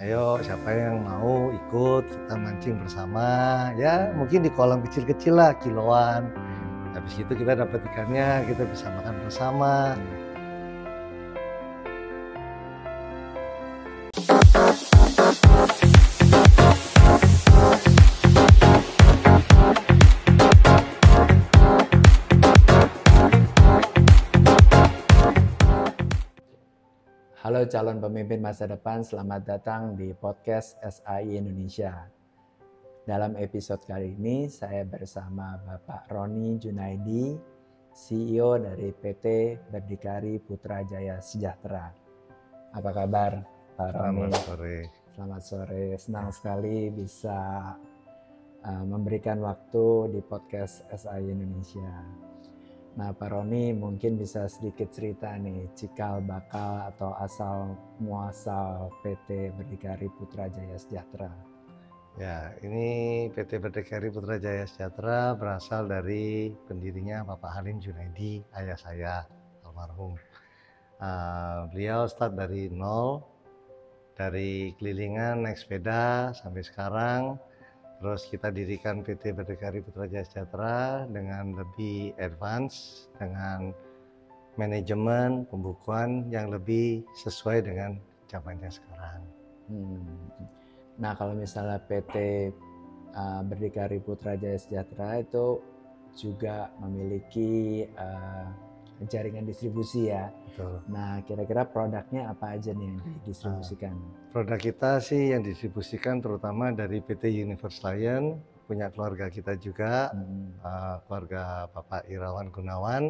Ayo siapa yang mau ikut kita mancing bersama, ya mungkin di kolam kecil-kecil lah, kiloan. Habis itu kita dapat ikannya, kita bisa makan bersama. Halo calon pemimpin masa depan, selamat datang di podcast SAI Indonesia. Dalam episode kali ini saya bersama Bapak Roni Junaidi, CEO dari PT Berdikari Putra Jaya Sejahtera. Apa kabar Pak Roni? Selamat sore. Selamat sore, senang sekali bisa memberikan waktu di podcast SAI Indonesia. Nah Pak Roni mungkin bisa sedikit cerita nih cikal bakal atau asal muasal PT Berdikari Putra Jaya Sejahtera. Ya, ini PT Berdikari Putra Jaya Sejahtera berasal dari pendirinya Bapak Halim Junaidi, ayah saya almarhum. Beliau start dari nol, dari kelilingan naik sepeda sampai sekarang. Terus kita dirikan PT Berdikari Putra Jaya Sejahtera dengan lebih advance, dengan manajemen pembukuan yang lebih sesuai dengan zamannya sekarang. Nah kalau misalnya PT Berdikari Putra Jaya Sejahtera itu juga memiliki jaringan distribusi ya. Betul. Nah kira-kira produknya apa aja nih yang didistribusikan? Produk kita sih yang didistribusikan terutama dari PT Universe Lion, punya keluarga kita juga, keluarga Bapak Irawan Gunawan,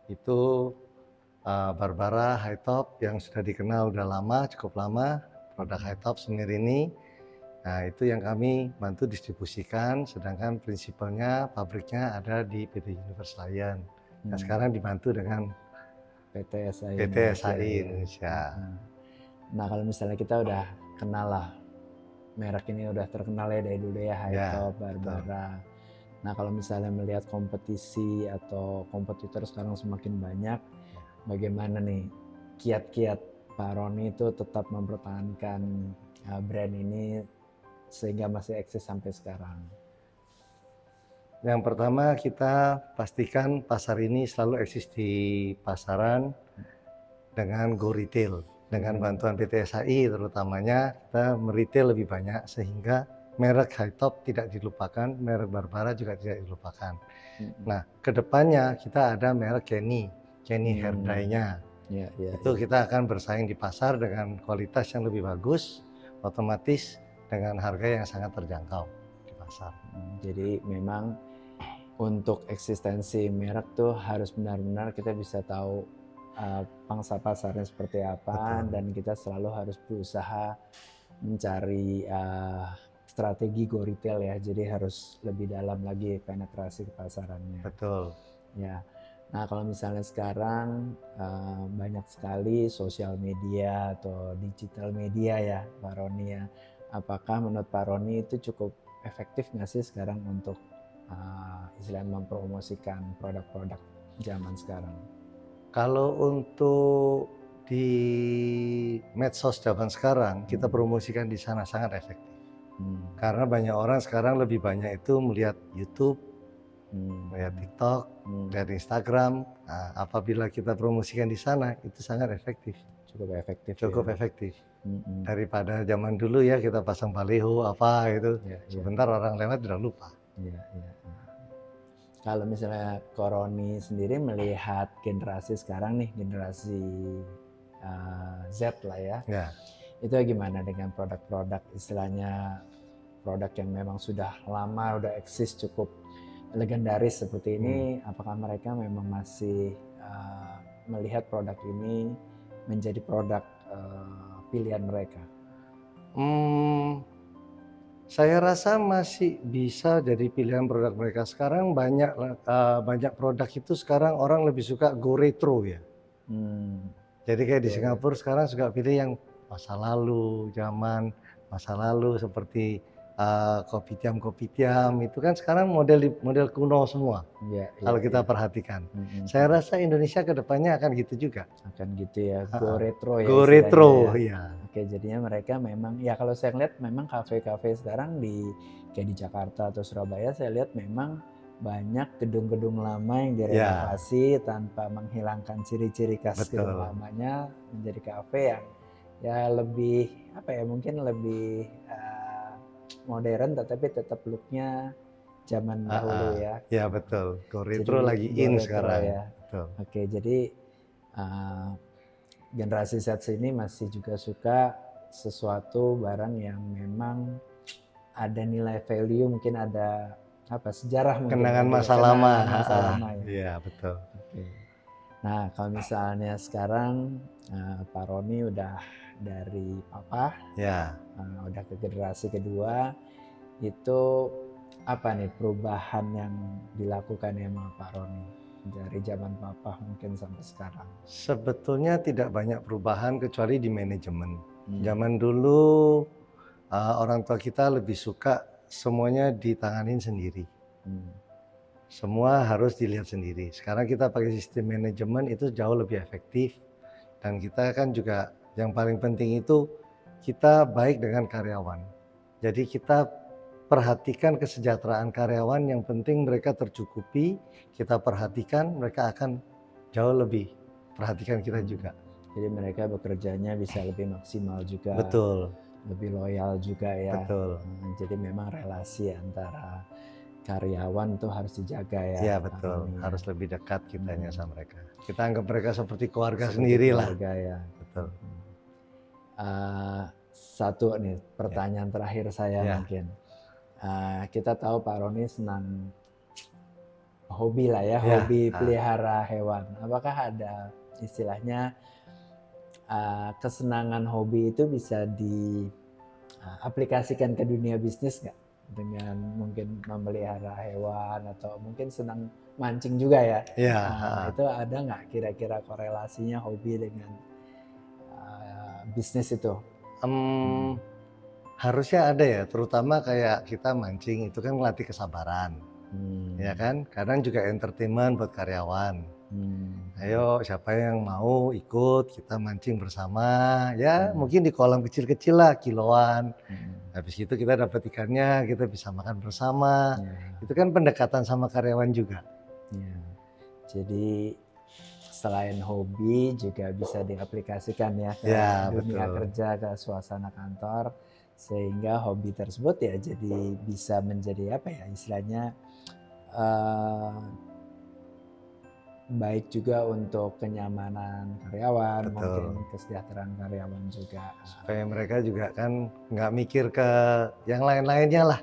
itu Barbara High Top yang sudah dikenal udah lama, cukup lama, produk High Top Semir ini. Nah itu yang kami bantu distribusikan, sedangkan prinsipalnya pabriknya ada di PT Universe Lion. Nah sekarang dibantu dengan PT SAI Indonesia. Nah kalau misalnya kita udah kenal lah merek ini, udah terkenal ya dari dulu ya, High Top, Barbara. Nah kalau misalnya melihat kompetisi atau kompetitor sekarang semakin banyak, bagaimana nih kiat-kiat Pak Roni itu tetap mempertahankan brand ini sehingga masih eksis sampai sekarang? Yang pertama kita pastikan pasar ini selalu eksis di pasaran dengan go retail. Dengan bantuan PT SAI terutamanya kita meretail lebih banyak sehingga merek High Top tidak dilupakan, merek Barbara juga tidak dilupakan. Nah kedepannya kita ada merek Kenny Hair Dye-nya. Itu kita akan bersaing di pasar dengan kualitas yang lebih bagus, otomatis dengan harga yang sangat terjangkau di pasar. Jadi memang untuk eksistensi merek tuh harus benar-benar kita bisa tahu pangsa pasarnya seperti apa. Betul. Dan kita selalu harus berusaha mencari strategi go retail ya, jadi harus lebih dalam lagi penetrasi ke pasarannya. Betul. Ya. Nah kalau misalnya sekarang banyak sekali sosial media atau digital media ya Pak Roni ya, apakah menurut Pak Roni itu cukup efektif nggak sih sekarang untuk istilahnya mempromosikan produk-produk zaman sekarang? Kalau untuk di medsos zaman sekarang kita promosikan di sana sangat efektif. Karena banyak orang sekarang lebih banyak itu melihat YouTube, melihat TikTok, melihat Instagram. Nah, apabila kita promosikan di sana itu sangat efektif. Cukup efektif. Cukup efektif. Daripada zaman dulu ya kita pasang baliho apa gitu, sebentar orang lewat udah lupa. Kalau misalnya Roni sendiri melihat generasi sekarang nih, generasi Z lah ya, itu gimana dengan produk-produk istilahnya produk yang memang sudah lama, udah eksis cukup legendaris seperti ini, apakah mereka memang masih melihat produk ini menjadi produk pilihan mereka? Saya rasa masih bisa jadi pilihan produk mereka. Sekarang banyak produk itu sekarang orang lebih suka go retro ya. Jadi kayak di Singapura sekarang suka pilih yang masa lalu, zaman masa lalu seperti kopitiam itu kan sekarang model kuno semua. Kalau kita perhatikan. Saya rasa Indonesia kedepannya akan gitu juga. Akan gitu ya, go retro ya. Go retro ya. Oke, jadinya mereka memang ya kalau saya lihat memang kafe-kafe sekarang kayak di Jakarta atau Surabaya saya lihat memang banyak gedung-gedung lama yang direnovasi tanpa menghilangkan ciri-ciri khas gedung lamanya menjadi kafe yang ya lebih apa ya mungkin lebih modern tetapi tetap looknya zaman dahulu ya. Ya betul, go retro lagi in sekarang. Ya. Betul. Oke, jadi generasi Z ini masih juga suka sesuatu barang yang memang ada nilai value, mungkin ada apa sejarah mungkin kenangan masa lama. Ya. Iya betul. Oke. Nah kalau misalnya sekarang Pak Roni udah dari papa, udah ke generasi kedua, itu apa nih perubahan yang dilakukan ya sama Pak Roni dari zaman papa mungkin sampai sekarang? Sebetulnya tidak banyak perubahan kecuali di manajemen. Zaman dulu orang tua kita lebih suka semuanya ditanganin sendiri. Semua harus dilihat sendiri. Sekarang kita pakai sistem manajemen itu jauh lebih efektif. Dan kita kan juga yang paling penting itu kita baik dengan karyawan. Jadi kita perhatikan kesejahteraan karyawan, yang penting mereka tercukupi, kita perhatikan, mereka akan jauh lebih perhatikan kita juga. Jadi mereka bekerjanya bisa lebih maksimal juga. Betul. Lebih loyal juga ya. Betul. Jadi memang relasi antara karyawan tuh harus dijaga ya. Iya betul, harus lebih dekat kitanya sama mereka. Kita anggap mereka seperti keluarga sendiri lah. Keluarga ya. Betul. Satu nih pertanyaan terakhir saya mungkin. Kita tahu Pak Roni senang hobi lah ya, hobi pelihara hewan. Apakah ada istilahnya kesenangan hobi itu bisa diaplikasikan ke dunia bisnis nggak? Dengan mungkin memelihara hewan atau mungkin senang mancing juga ya. Itu ada nggak kira-kira korelasinya hobi dengan bisnis itu? Harusnya ada ya, terutama kayak kita mancing itu kan melatih kesabaran, ya kan? Kadang juga entertainment buat karyawan. Ayo siapa yang mau ikut kita mancing bersama, ya mungkin di kolam kecil-kecil lah kiloan. Habis itu kita dapat ikannya, kita bisa makan bersama. Itu kan pendekatan sama karyawan juga. Jadi selain hobi juga bisa diaplikasikan ya ke dunia kerja, ke suasana kantor, sehingga hobi tersebut ya jadi bisa menjadi apa ya istilahnya baik juga untuk kenyamanan karyawan, mungkin kesejahteraan karyawan juga. Supaya mereka juga kan nggak mikir ke yang lain-lainnya lah.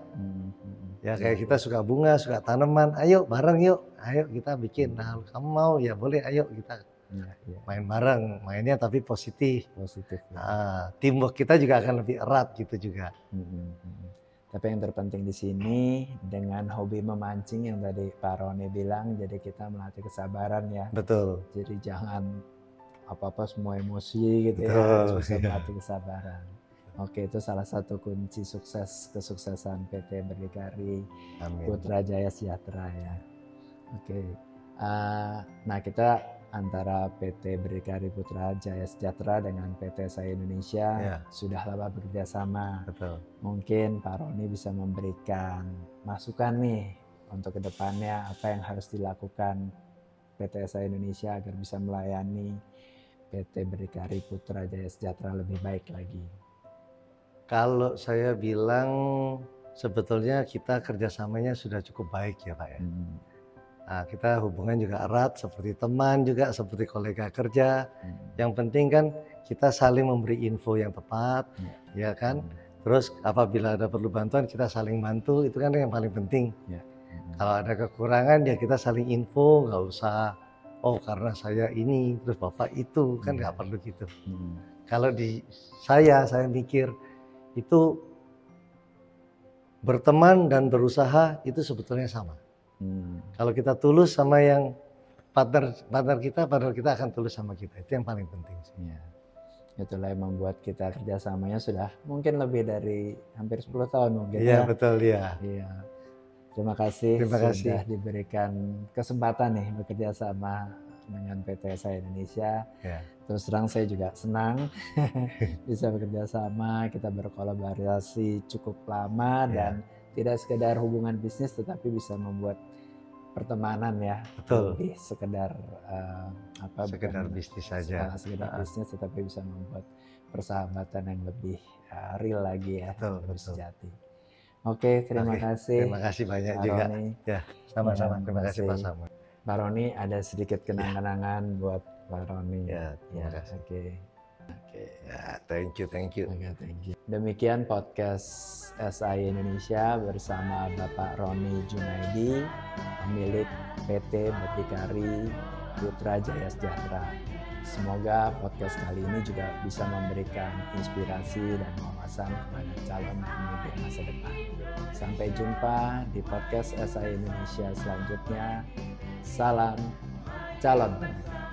Ya kayak kita suka bunga, suka tanaman, ayo bareng yuk, ayo kita bikin. Nah kamu mau ya boleh, ayo kita main bareng, mainnya tapi positif. Teamwork kita juga akan lebih erat gitu juga. Tapi yang terpenting di sini dengan hobi memancing yang tadi Pak Roni bilang, jadi kita melatih kesabaran ya. Betul. Jadi jangan apa-apa semua emosi gitu ya, bisa melatih kesabaran. Oke, itu salah satu kunci kesuksesan PT Berdikari Putra Jaya Sejahtera ya. Oke, nah kita antara PT Berdikari Putra Jaya Sejahtera dengan PT SAI Indonesia sudah lama bekerja sama. Betul. Mungkin Pak Roni bisa memberikan masukan nih untuk kedepannya apa yang harus dilakukan PT SAI Indonesia agar bisa melayani PT Berdikari Putra Jaya Sejahtera lebih baik lagi. Kalau saya bilang sebetulnya kita kerjasamanya sudah cukup baik ya Pak ya. Nah, kita hubungan juga erat seperti teman juga, seperti kolega kerja. Yang penting kan kita saling memberi info yang tepat, ya kan. Terus apabila ada perlu bantuan kita saling bantu, itu kan yang paling penting. Kalau ada kekurangan ya kita saling info, nggak usah oh karena saya ini terus bapak itu, kan nggak perlu gitu. Kalau di saya mikir itu berteman dan berusaha itu sebetulnya sama. Kalau kita tulus sama yang partner kita akan tulus sama kita. Itu yang paling penting sih. Itulah yang membuat kita kerjasamanya sudah mungkin lebih dari hampir 10 tahun mungkin. Iya betul ya. Terima kasih sudah diberikan kesempatan nih bekerja sama dengan PT SAI Indonesia. Ya. Terus terang saya juga senang bisa bekerja sama, kita berkolaborasi cukup lama dan tidak sekedar hubungan bisnis tetapi bisa membuat pertemanan ya. Betul. Lebih sekedar sekedar bisnis saja. Sekedar bisnis tetapi bisa membuat persahabatan yang lebih real lagi ya, lebih sejati. Oke, terima kasih. Terima kasih banyak Pak juga. Roni. Ya, sama-sama. Terima kasih Pak Samuel. Pak Roni, ada sedikit kenang-kenangan buat Pak Roni. Ya, terima kasih. Oke. Ya, thank you. Thank you. Demikian podcast SAI Indonesia bersama Bapak Roni Junaidi, pemilik PT Berdikari Putra Jaya Sejahtera. Semoga podcast kali ini juga bisa memberikan inspirasi dan wawasan kepada calon pemimpin masa depan. Sampai jumpa di podcast SAI Indonesia selanjutnya. Salam calon pemimpin.